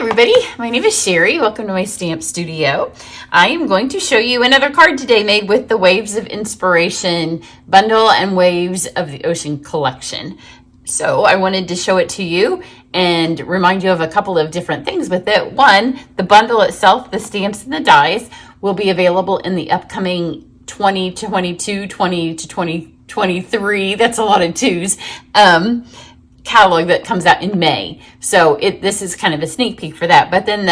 everybody, my name is Cheri. Welcome to my stamp studio. I am going to show you another card today made with the Waves of Inspiration bundle and Waves of the Ocean collection. So I wanted to show it to you and remind you of a couple of different things with it. One, the bundle itself, the stamps and the dies, will be available in the upcoming 2022, 20 to 2023, that's a lot of twos, catalog that comes out in May. So this is kind of a sneak peek for that. But then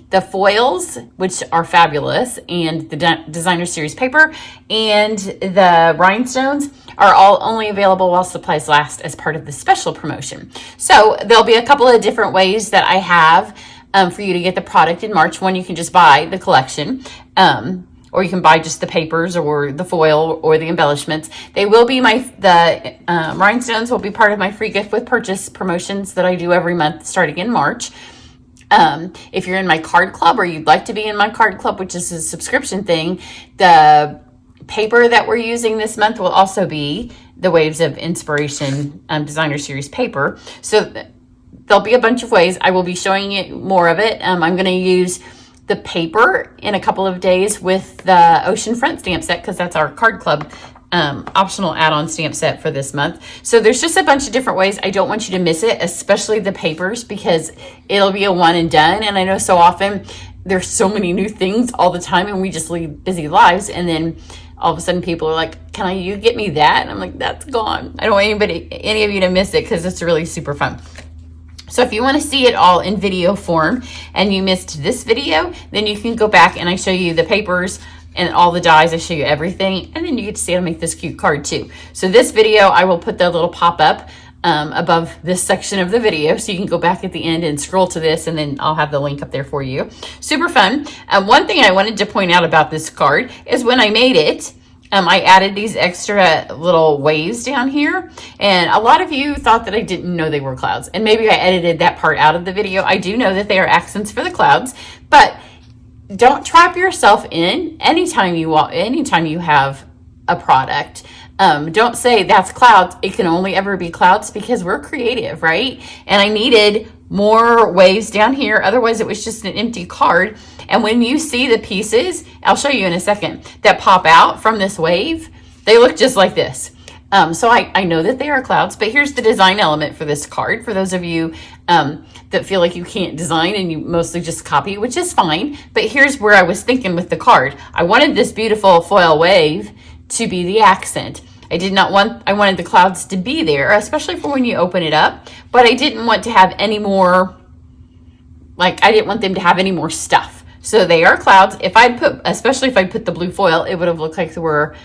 the foils, which are fabulous, and the designer series paper and the rhinestones are all only available while supplies last as part of the special promotion. So there'll be a couple of different ways that I have for you to get the product in March. One, you can just buy the collection, or you can buy just the papers or the foil or the embellishments. They will be the rhinestones will be part of my free gift with purchase promotions that I do every month starting in March. If you're in my card club or you'd like to be in my card club, which is a subscription thing, the paper that we're using this month will also be the Waves of Inspiration designer series paper. So there'll be a bunch of ways. I will be showing you more of it. I'm going to use the paper in a couple of days with the Ocean Front stamp set because that's our card club optional add-on stamp set for this month. So there's just a bunch of different ways. I don't want you to miss it, especially the papers, because it'll be a one and done. And I know so often there's so many new things all the time and we just lead busy lives. And then all of a sudden people are like, can you get me that? And I'm like, that's gone. I don't want any of you to miss it because it's really super fun. So if you want to see it all in video form and you missed this video, then you can go back and I show you the papers and all the dies. I show you everything, and then you get to see how to make this cute card too. So this video, I will put the little pop-up above this section of the video, so you can go back at the end and scroll to this, and then I'll have the link up there for you. Super fun. One thing I wanted to point out about this card is when I made it, I added these extra little waves down here, and a lot of you thought that I didn't know they were clouds, and maybe I edited that part out of the video. I do know that they are accents for the clouds, but don't trap yourself in anytime you have a product. Don't say that's clouds. It can only ever be clouds because we're creative, right? And I needed more waves down here. Otherwise, it was just an empty card. And when you see the pieces, I'll show you in a second, that pop out from this wave, they look just like this. So I know that they are clouds, but here's the design element for this card. For those of you that feel like you can't design and you mostly just copy, which is fine. But here's where I was thinking with the card. I wanted this beautiful foil wave to be the accent. I wanted the clouds to be there, especially for when you open it up, but I didn't want to have any more, I didn't want them to have any more stuff. So they are clouds. Especially if I put the blue foil, it would have looked like there were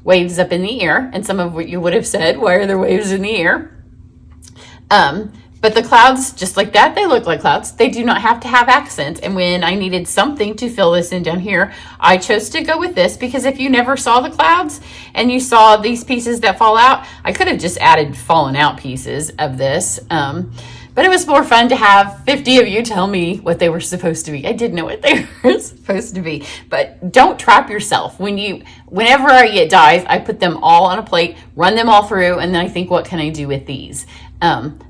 waves up in the air, and some of what you would have said, why are there waves in the air? But the clouds, just like that, they look like clouds. They do not have to have accents. And when I needed something to fill this in down here, I chose to go with this, because if you never saw the clouds and you saw these pieces that fall out, I could have just added fallen out pieces of this. But it was more fun to have 50 of you tell me what they were supposed to be. I didn't know what they were supposed to be, but don't trap yourself. Whenever I get dies, I put them all on a plate, run them all through, and then I think, what can I do with these?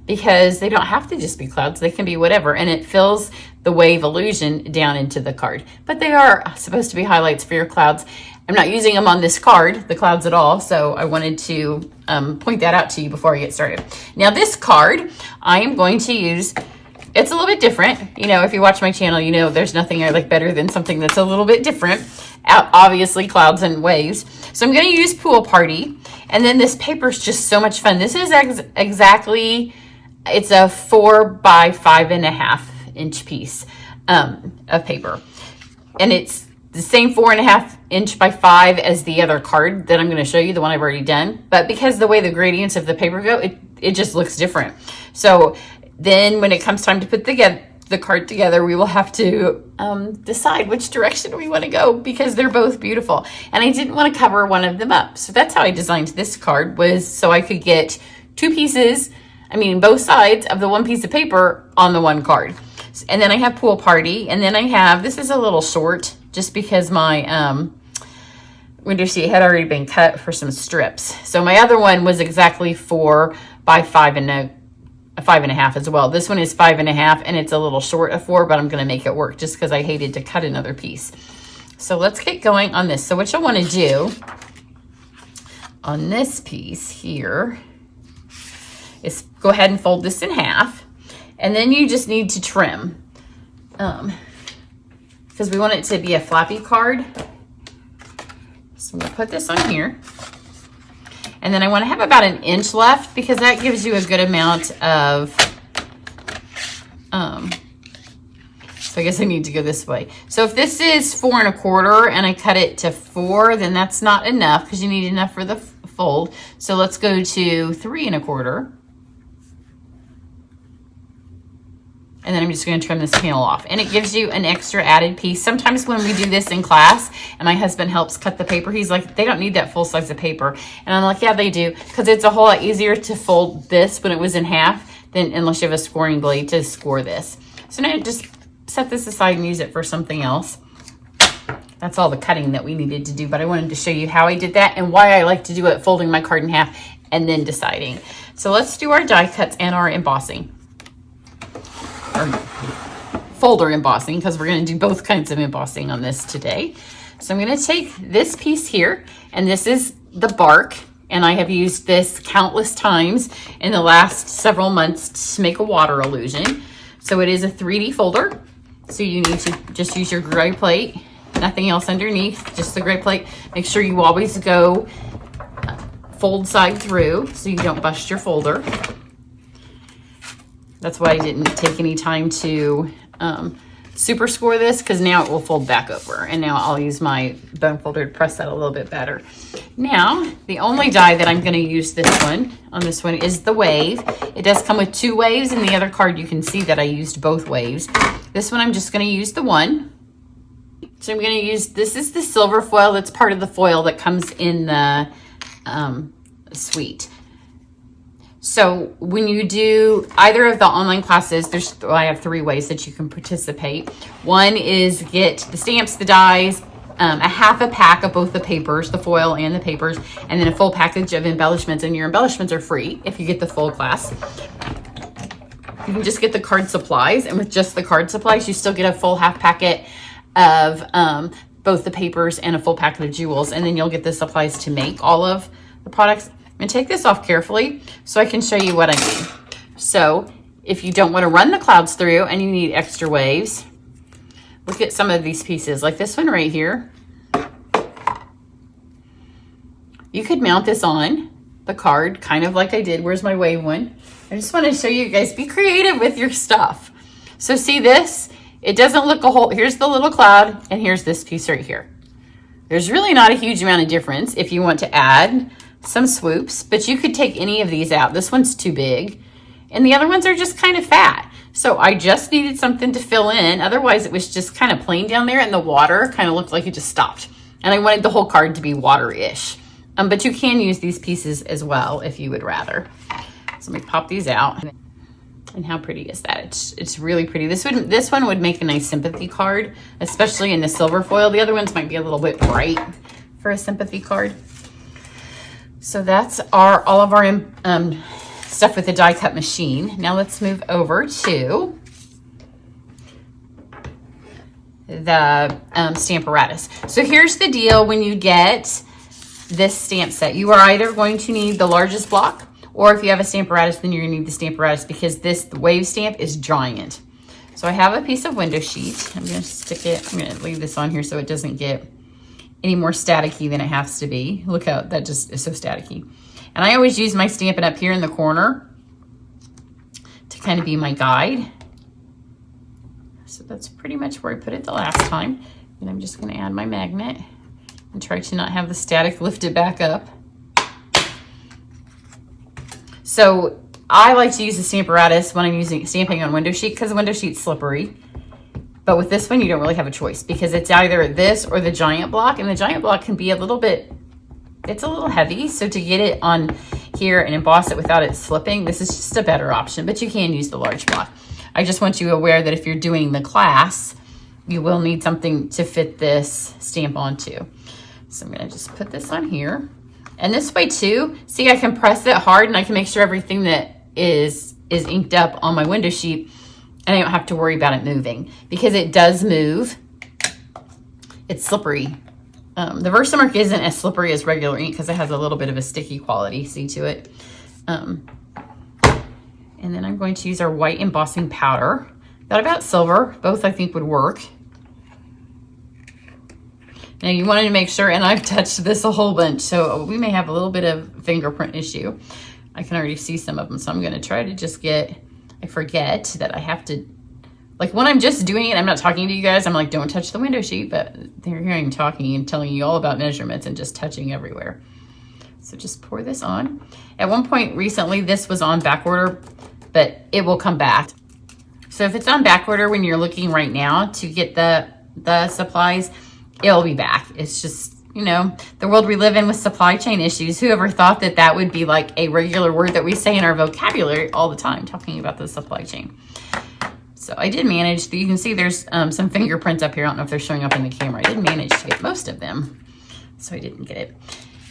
Because they don't have to just be clouds. They can be whatever, and it fills the wave illusion down into the card. But they are supposed to be highlights for your clouds. I'm not using them on this card, the clouds at all, so I wanted to point that out to you before I get started. Now this card, I am going to use, it's a little bit different. You know, if you watch my channel, you know there's nothing I like better than something that's a little bit different. Obviously clouds and waves. So I'm going to use Pool Party, and then this paper is just so much fun. This is exactly, it's a 4 by 5.5 inch piece of paper, and it's the same 4.5 inch by 5 as the other card that I'm going to show you, the one I've already done. But because the way the gradients of the paper go, it just looks different. So then when it comes time to put the card together, we will have to decide which direction we want to go, because they're both beautiful. And I didn't want to cover one of them up. So that's how I designed this card, was so I could get two pieces, both sides of the one piece of paper on the one card. And then I have Pool Party, and then I have, this is a little short, just because my window sheet had already been cut for some strips. So my other one was exactly 4 by 5.25 a 5.5 as well. This one is 5.5 and it's a little short of 4, but I'm going to make it work just because I hated to cut another piece. So let's get going on this. So what you'll want to do on this piece here is go ahead and fold this in half, and then you just need to trim because we want it to be a flappy card. So I'm going to put this on here, and then I want to have about 1 inch left because that gives you a good amount of so I guess I need to go this way. So if this is 4 1/4 and I cut it to 4, then that's not enough because you need enough for the fold. So let's go to 3 1/4. And then I'm just going to trim this panel off. And it gives you an extra added piece. Sometimes when we do this in class and my husband helps cut the paper, he's like, they don't need that full size of paper. And I'm like, yeah, they do. Because it's a whole lot easier to fold this when it was in half than unless you have a scoring blade to score this. So now just set this aside and use it for something else. That's all the cutting that we needed to do. But I wanted to show you how I did that and why I like to do it folding my card in half and then deciding. So let's do our die cuts and our embossing. Or folder embossing, because we're going to do both kinds of embossing on this today. So I'm going to take this piece here, and this is the bark, and I have used this countless times in the last several months to make a water illusion. So it is a 3D folder, so you need to just use your gray plate, nothing else underneath, just the gray plate. Make sure you always go fold side through so you don't bust your folder. That's why I didn't take any time to super score this, because now it will fold back over. And now I'll use my bone folder to press that a little bit better. Now, the only die that I'm going to use on this one is the wave. It does come with 2 waves. In the other card, you can see that I used both waves. This one, I'm just going to use the one. So I'm going to use, this is the silver foil. That's part of the foil that comes in the suite. So when you do either of the online classes, I have 3 ways that you can participate. One is get the stamps, the dies, a half a pack of both the papers, the foil and the papers, and then a full package of embellishments. And your embellishments are free if you get the full class. You can just get the card supplies, and with just the card supplies, you still get a full half packet of both the papers and a full packet of jewels, and then you'll get the supplies to make all of the products. I'm going to take this off carefully so I can show you what I mean. So if you don't want to run the clouds through and you need extra waves, look at some of these pieces, like this one right here. You could mount this on the card, kind of like I did. Where's my wave one? I just want to show you guys, be creative with your stuff. So see this? It doesn't look a whole, here's the little cloud, and here's this piece right here. There's really not a huge amount of difference if you want to add some swoops, but you could take any of these out. This one's too big, and the other ones are just kind of fat. So I just needed something to fill in. Otherwise, it was just kind of plain down there, and the water kind of looked like it just stopped. And I wanted the whole card to be water-ish. But you can use these pieces as well if you would rather. So let me pop these out. And how pretty is that? It's really pretty. This one would make a nice sympathy card, especially in the silver foil. The other ones might be a little bit bright for a sympathy card. So that's all of our stuff with the die cut machine. Now let's move over to the Stamparatus. So here's the deal when you get this stamp set. You are either going to need the largest block, or if you have a Stamparatus, then you're going to need the Stamparatus, because the wave stamp is giant. So I have a piece of window sheet. I'm going to stick it. I'm going to leave this on here so it doesn't get any more staticky than it has to be. Look how that just is so staticky. And I always use my Stampin' up here in the corner to kind of be my guide. So that's pretty much where I put it the last time. And I'm just going to add my magnet and try to not have the static lift it back up. So I like to use the Stamparatus when I'm stamping on window sheet, because the window sheet's slippery. But with this one, you don't really have a choice, because it's either this or the giant block, and the giant block can be a little heavy. So to get it on here and emboss it without it slipping, this is just a better option, but you can use the large block. I just want you aware that if you're doing the class, you will need something to fit this stamp onto. So I'm gonna just put this on here. And this way too, see, I can press it hard and I can make sure everything that is is inked up on my window sheet, and I don't have to worry about it moving, because it does move. It's slippery. The Versamark isn't as slippery as regular ink because it has a little bit of a sticky quality, see to it. And then I'm going to use our white embossing powder. Thought about silver, both I think would work. Now you wanted to make sure, and I've touched this a whole bunch, so we may have a little bit of fingerprint issue. I can already see some of them, so I'm gonna try to just get, I forget that I have to, like when I'm just doing it, I'm not talking to you guys, I'm like, don't touch the window sheet, but they're hearing talking and telling you all about measurements and just touching everywhere. So just pour this on. At one point recently, this was on back order, but it will come back. So if it's on back order when you're looking right now to get the supplies, it'll be back. It's just, you know, the world we live in with supply chain issues. Whoever thought that that would be like a regular word that we say in our vocabulary all the time, talking about the supply chain. So I did manage, you can see there's some fingerprints up here. I don't know if they're showing up in the camera. I did manage to get most of them, so I didn't get it.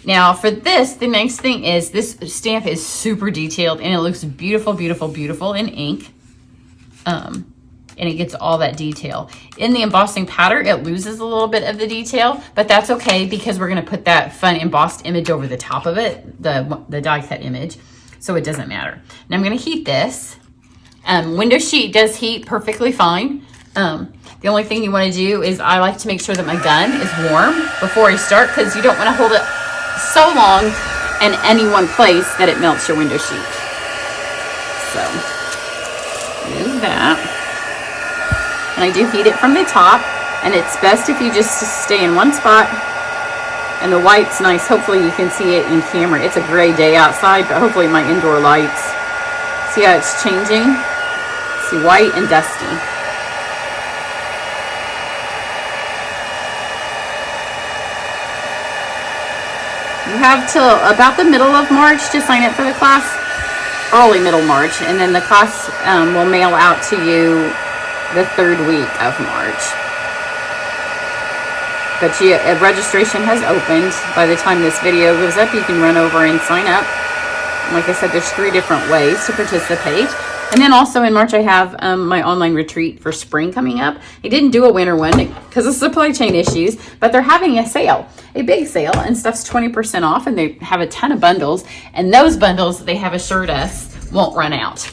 Now for this, the nice thing is this stamp is super detailed and it looks beautiful, beautiful, beautiful in ink. And it gets all that detail. In the embossing powder, it loses a little bit of the detail, but that's okay because we're gonna put that fun embossed image over the top of it, the die cut image, so it doesn't matter. Now I'm gonna heat this. Window sheet does heat perfectly fine. The only thing you wanna do is I like to make sure that my gun is warm before I start, because you don't wanna hold it so long in any one place that it melts your window sheet. So, move that. And I do heat it from the top, and it's best if you just stay in one spot. And the white's nice. Hopefully you can see it in camera. It's a gray day outside, but hopefully my indoor lights. See how it's changing? See, white and dusty. You have till about the middle of March to sign up for the class. Early middle March, and then the class will mail out to you the 3rd week of March. But registration has opened. By the time this video goes up, you can run over and sign up. Like I said, there's 3 different ways to participate. And then also in March, I have my online retreat for spring coming up. I didn't do a winter one because of supply chain issues, but they're having a sale, a big sale, and stuff's 20% off, and they have a ton of bundles. And those bundles, they have assured us, won't run out.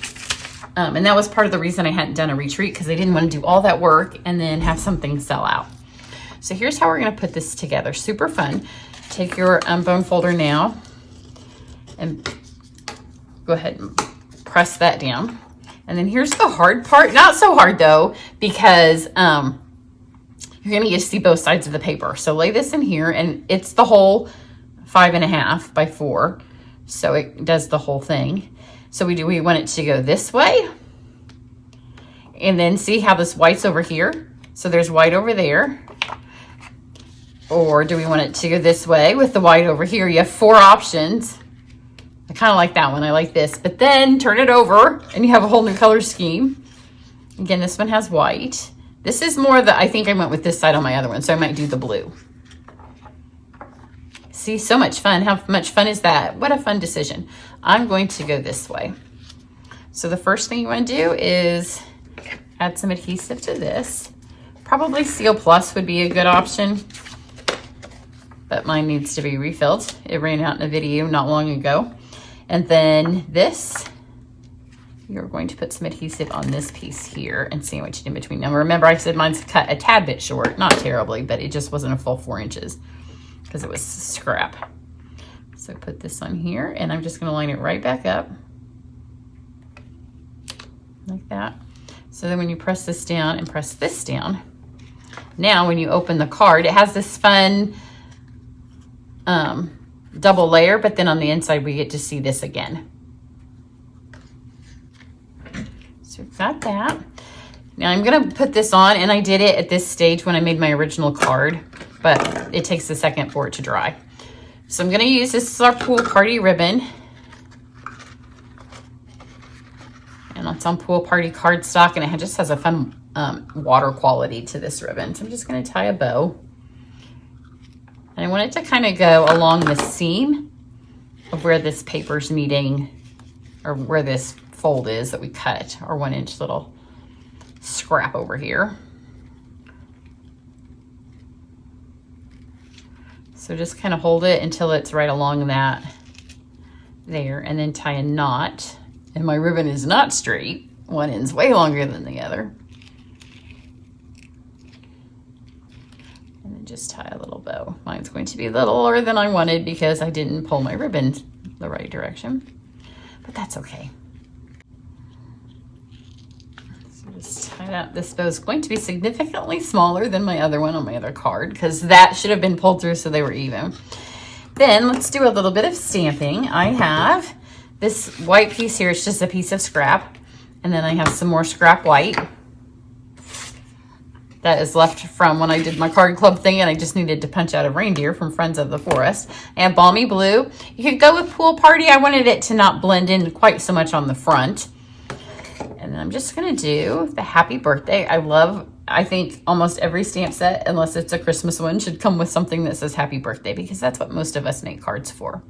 And that was part of the reason I hadn't done a retreat, because I didn't want to do all that work and then have something sell out. So here's how we're going to put this together. Super fun. Take your bone folder now and go ahead and press that down. And then here's the hard part. Not so hard though, because you're going to get to see both sides of the paper. So lay this in here, and it's the whole 5.5 by 4. So it does the whole thing. So we want it to go this way, and then see how this white's over here. So there's white over there. Or do we want it to go this way with the white over here? You have 4 options. I kind of like that one. I like this. But then turn it over and you have a whole new color scheme. Again, this one has white. This is more I think I went with this side on my other one, so I might do the blue. See, so much fun. How much fun is that? What a fun decision. I'm going to go this way. So the first thing you want to do is add some adhesive to this. Probably Seal Plus would be a good option, but mine needs to be refilled. It ran out in a video not long ago. And then this, you're going to put some adhesive on this piece here and sandwich it in between. Now remember, I said mine's cut a tad bit short, not terribly, but it just wasn't a full 4 inches. Because it was scrap. So put this on here, and I'm just going to line it right back up like that. So then when you press this down and press this down, now when you open the card, it has this fun double layer, but then on the inside we get to see this again. So we've got that. Now I'm going to put this on, and I did it at this stage when I made my original card, but it takes a second for it to dry. So I'm going to use this is our Pool Party ribbon. And it's on Pool Party cardstock, and it just has a fun water quality to this ribbon. So I'm just going to tie a bow. And I want it to kind of go along the seam of where this paper's meeting, or where this fold is that we cut, our 1-inch little scrap over here. So just kind of hold it until it's right along that there, and then tie a knot. And my ribbon is not straight. One end's way longer than the other. And then just tie a little bow. Mine's going to be littler than I wanted because I didn't pull my ribbon the right direction, but that's okay. So just tie that. This bow is going to be significantly smaller than my other one on my other card because that should have been pulled through so they were even. Then let's do a little bit of stamping. I have this white piece here. It's just a piece of scrap. And then I have some more scrap white that is left from when I did my card club thing and I just needed to punch out a reindeer from Friends of the Forest. I have balmy blue. You could go with Pool Party. I wanted it to not blend in quite so much on the front. And then I'm just gonna do the happy birthday. I think almost every stamp set, unless it's a Christmas one, should come with something that says happy birthday because that's what most of us make cards for.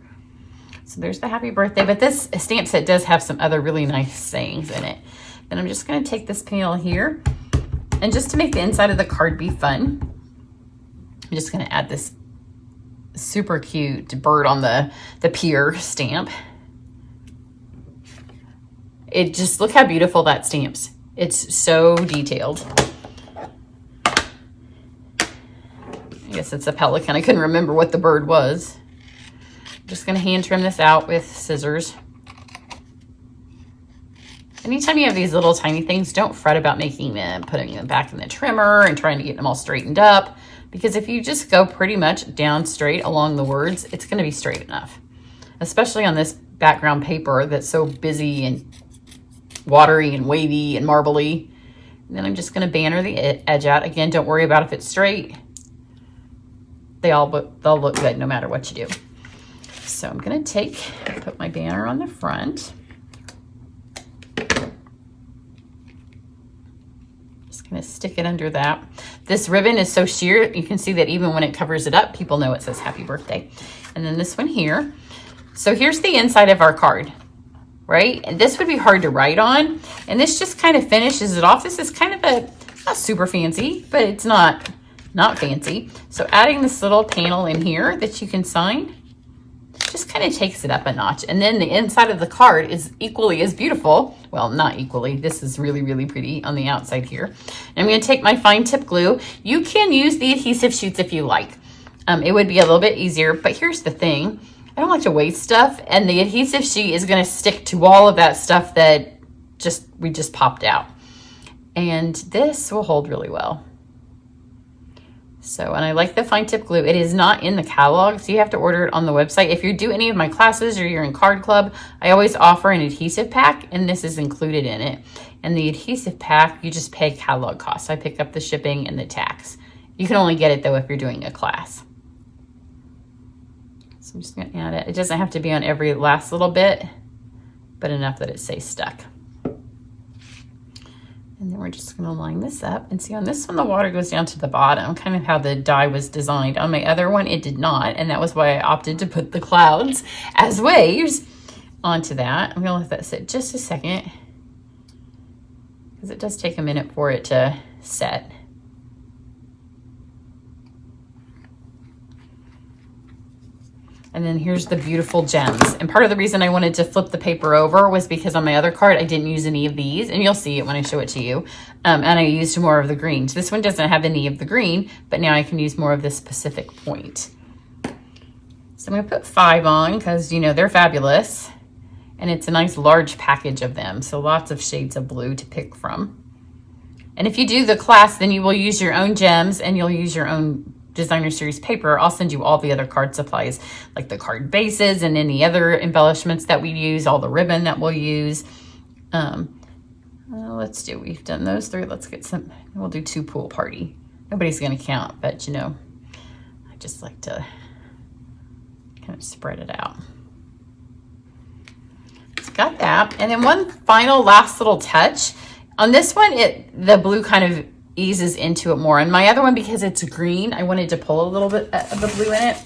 So there's the happy birthday, but this stamp set does have some other really nice sayings in it. Then I'm just gonna take this panel here, and just to make the inside of the card be fun, I'm just gonna add this super cute bird on the pier stamp. It just, look how beautiful that stamps. It's so detailed. I guess it's a pelican. I couldn't remember what the bird was. I'm just gonna hand trim this out with scissors. Anytime you have these little tiny things, don't fret about making them, putting them back in the trimmer and trying to get them all straightened up. Because if you just go pretty much down straight along the words, it's gonna be straight enough. Especially on this background paper that's so busy and watery and wavy and marbly. And then I'm just gonna banner the edge out. Again, don't worry about if it's straight. They'll look good no matter what you do. So I'm gonna put my banner on the front. Just gonna stick it under that. This ribbon is so sheer, you can see that even when it covers it up, people know it says happy birthday. And then this one here. So here's the inside of our card, right? And this would be hard to write on. And this just kind of finishes it off. This is kind of not super fancy, but it's not fancy. So adding this little panel in here that you can sign just kind of takes it up a notch. And then the inside of the card is equally as beautiful. Well, not equally. This is really, really pretty on the outside here. And I'm going to take my fine tip glue. You can use the adhesive sheets if you like. It would be a little bit easier, but here's the thing. I don't like to waste stuff, and the adhesive sheet is going to stick to all of that stuff that we just popped out. And this will hold really well. So, and I like the fine tip glue. It is not in the catalog, so you have to order it on the website. If you do any of my classes or you're in card club, I always offer an adhesive pack, and this is included in it. And the adhesive pack, you just pay catalog costs. I pick up the shipping and the tax. You can only get it though if you're doing a class. So I'm just gonna add it. It doesn't have to be on every last little bit, but enough that it stays stuck. And then we're just gonna line this up, and see on this one, the water goes down to the bottom, kind of how the die was designed. On my other one, it did not, and that was why I opted to put the clouds as waves onto that. I'm gonna let that sit just a second, because it does take a minute for it to set. And then here's the beautiful gems. And part of the reason I wanted to flip the paper over was because on my other card, I didn't use any of these, and you'll see it when I show it to you. And I used more of the greens. This one doesn't have any of the green, but now I can use more of this specific point. So I'm gonna put 5 on because, you know, they're fabulous. And it's a nice large package of them. So lots of shades of blue to pick from. And if you do the class, then you will use your own gems and you'll use your own designer series paper. I'll send you all the other card supplies, like the card bases and any other embellishments that we use, all the ribbon that we'll use. We've done those 3. Let's get some, we'll do 2 pool party. Nobody's gonna count, but you know, I just like to kind of spread it out. So got that. And then one final last little touch. On this one, the blue kind of eases into it more. And my other one, because it's green, I wanted to pull a little bit of the blue in it.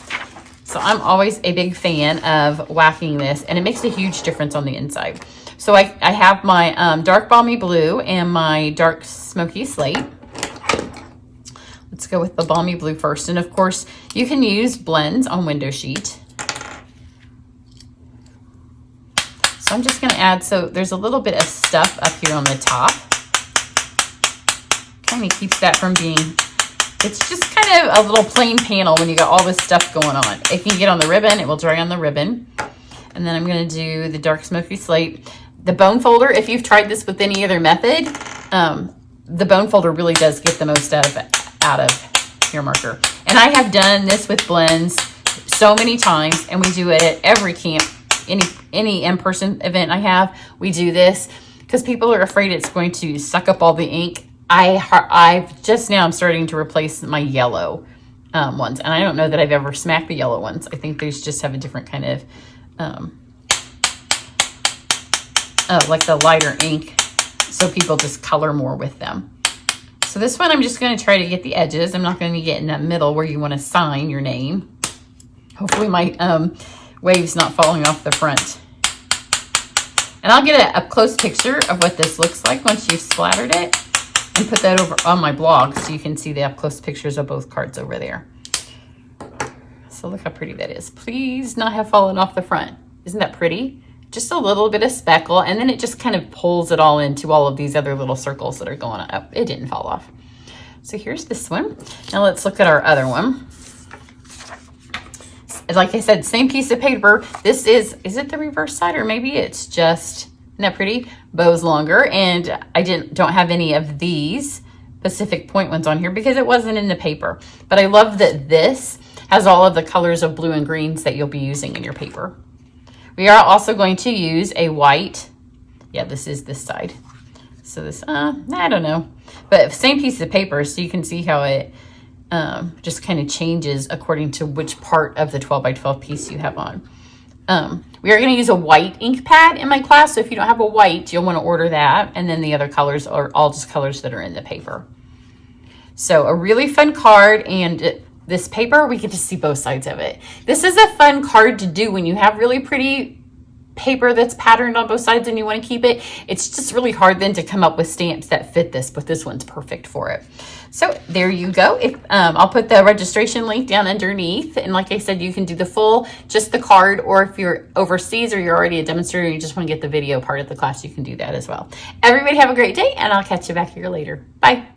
So I'm always a big fan of whacking this, and it makes a huge difference on the inside. So I have my dark balmy blue and my dark smoky slate. Let's go with the balmy blue first. And of course, you can use blends on window sheet. So I'm just going to add, so there's a little bit of stuff up here on the top. Kind of keeps that from being, it's just kind of a little plain panel when you got all this stuff going on. It can get on the ribbon, it will dry on the ribbon. And then I'm going to do the dark smoky slate. The bone folder, if you've tried this with any other method, the bone folder really does get the most out of your marker. And I have done this with blends so many times, and we do it at every camp, any in-person event I have, we do this because people are afraid it's going to suck up all the ink. I've just now I'm starting to replace my yellow ones, and I don't know that I've ever smacked the yellow ones. I think they just have a different kind of like the lighter ink, so people just color more with them. So this one I'm just going to try to get the edges. I'm not going to get in that middle where you want to sign your name. Hopefully my wave's not falling off the front. And I'll get a close picture of what this looks like once you've splattered it, and put that over on my blog so you can see the up close pictures of both cards over there. So look how pretty that is. Please not have fallen off the front. Isn't that pretty? Just a little bit of speckle, and then it just kind of pulls it all into all of these other little circles that are going on. Oh, it didn't fall off. So here's this one. Now let's look at our other one. Like I said, same piece of paper. This is it the reverse side, or maybe it's just, isn't that pretty? Bow's longer, and I don't have any of these Pacific Point ones on here because it wasn't in the paper. But I love that this has all of the colors of blue and greens that you'll be using in your paper. We are also going to use a white. Yeah, this is this side. So this, I don't know. But same piece of paper, so you can see how it just kind of changes according to which part of the 12 by 12 piece you have on. We are going to use a white ink pad in my class, so if you don't have a white, you'll want to order that, and then the other colors are all just colors that are in the paper. So a really fun card, and this paper, we get to see both sides of it. This is a fun card to do when you have really pretty paper that's patterned on both sides and you want to keep it. It's just really hard then to come up with stamps that fit this, but this one's perfect for it. So there you go. I'll put the registration link down underneath. And like I said, you can do the full, just the card, or if you're overseas or you're already a demonstrator and you just want to get the video part of the class, you can do that as well. Everybody have a great day, and I'll catch you back here later. Bye.